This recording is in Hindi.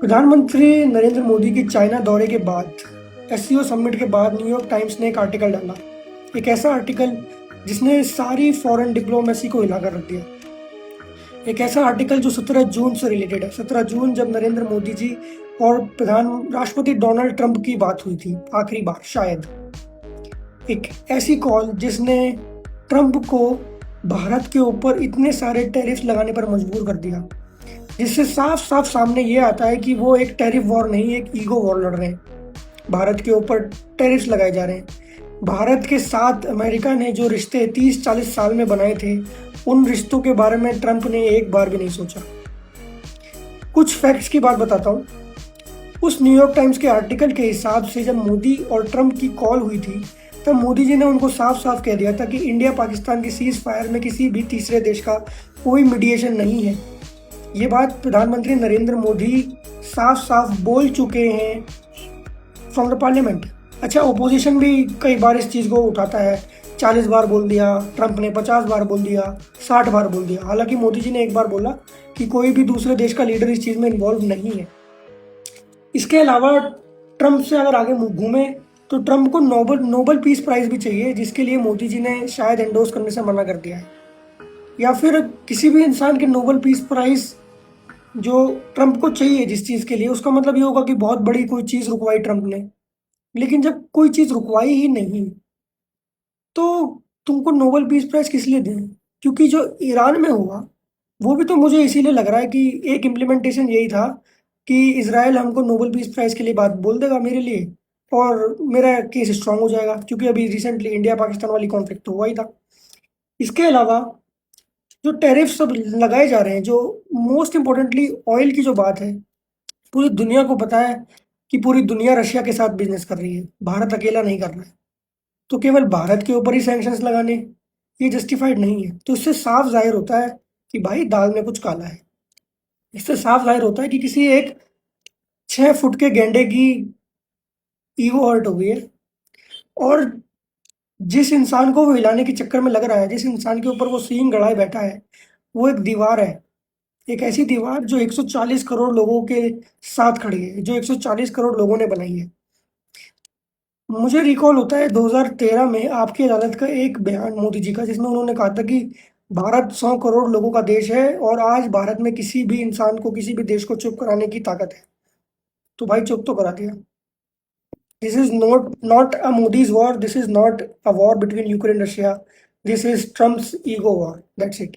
प्रधानमंत्री नरेंद्र मोदी की चाइना दौरे के बाद एससीओ समिट के बाद न्यूयॉर्क टाइम्स ने एक आर्टिकल डाला। एक ऐसा आर्टिकल जिसने सारी फॉरेन डिप्लोमेसी को हिलाकर रख दिया। एक ऐसा आर्टिकल जो 17 जून से रिलेटेड है। 17 जून जब नरेंद्र मोदी जी और राष्ट्रपति डोनाल्ड ट्रंप की बात हुई थी आखिरी बार शायद। एक ऐसी कॉल जिसने ट्रंप को भारत के ऊपर इतने सारे टैरिफ लगाने पर मजबूर कर दिया, जिससे साफ साफ सामने ये आता है कि वो एक टैरिफ वॉर नहीं, एक ईगो वॉर लड़ रहे हैं। भारत के ऊपर टैरिफ्स लगाए जा रहे हैं। भारत के साथ अमेरिका ने जो रिश्ते 30-40 साल में बनाए थे, उन रिश्तों के बारे में ट्रंप ने एक बार भी नहीं सोचा। कुछ फैक्ट्स की बात बताता हूँ। उस न्यूयॉर्क टाइम्स के आर्टिकल के हिसाब से जब मोदी और ट्रंप की कॉल हुई थी, तब मोदी जी ने उनको साफ साफ कह दिया था कि इंडिया पाकिस्तान की सीज फायर में किसी भी तीसरे देश का कोई मीडिएशन नहीं है। ये बात प्रधानमंत्री नरेंद्र मोदी साफ साफ बोल चुके हैं फ्रॉम द पार्लियामेंट। अच्छा, ओपोजिशन भी कई बार इस चीज़ को उठाता है। 40 बार बोल दिया ट्रंप ने, 50 बार बोल दिया, 60 बार बोल दिया। हालांकि मोदी जी ने एक बार बोला कि कोई भी दूसरे देश का लीडर इस चीज़ में इन्वॉल्व नहीं है। इसके अलावा ट्रंप से अगर आगे घूमे तो ट्रंप को नोबल पीस प्राइज भी चाहिए, जिसके लिए मोदी जी ने शायद एंडोर्स करने से मना कर दिया है। या फिर किसी भी इंसान के नोबल पीस प्राइज जो ट्रंप को चाहिए जिस चीज़ के लिए, उसका मतलब ये होगा कि बहुत बड़ी कोई चीज़ रुकवाई ट्रंप ने। लेकिन जब कोई चीज़ रुकवाई ही नहीं, तो तुमको नोबल पीस प्राइज किस लिए दें? क्योंकि जो ईरान में हुआ वो भी तो मुझे इसीलिए लग रहा है कि एक इम्प्लीमेंटेशन यही था कि इसराइल हमको नोबल पीस प्राइज के लिए बात बोल देगा मेरे लिए, और मेरा केस स्ट्रांग हो जाएगा। क्योंकि अभी रिसेंटली इंडिया पाकिस्तान वाली कॉन्फ्लिक्ट तो हुआ ही था। इसके अलावा जो टैरिफ सब लगाए जा रहे हैं, जो मोस्ट इम्पोर्टेंटली ऑयल की जो बात है, पूरी दुनिया को पता है कि पूरी दुनिया रशिया के साथ बिजनेस कर रही है, भारत अकेला नहीं कर रहा है। तो केवल भारत के ऊपर ही सैंक्शंस लगाने ये जस्टिफाइड नहीं है। तो इससे साफ जाहिर होता है कि भाई दाल में कुछ काला है। इससे साफ जाहिर होता है कि किसी एक 6 फुट के गेंडे की ईगो हर्ट हो गई है, और जिस इंसान को वो हिलाने के चक्कर में लग रहा है, जिस इंसान के ऊपर वो सींग गड़ाए बैठा है, वो एक दीवार है। एक ऐसी दीवार जो 140 करोड़ लोगों के साथ खड़ी है, जो 140 करोड़ लोगों ने बनाई है। मुझे रिकॉल होता है 2013 में आपकी अदालत का एक बयान मोदी जी का, जिसमें उन्होंने कहा था कि भारत 100 करोड़ लोगों का देश है और आज भारत में किसी भी इंसान को, किसी भी देश को चुप कराने की ताकत है। तो भाई चुप तो करा दिया। This is not a Modi's war, this is not a war between Ukraine Russia, this is Trump's ego war, that's it.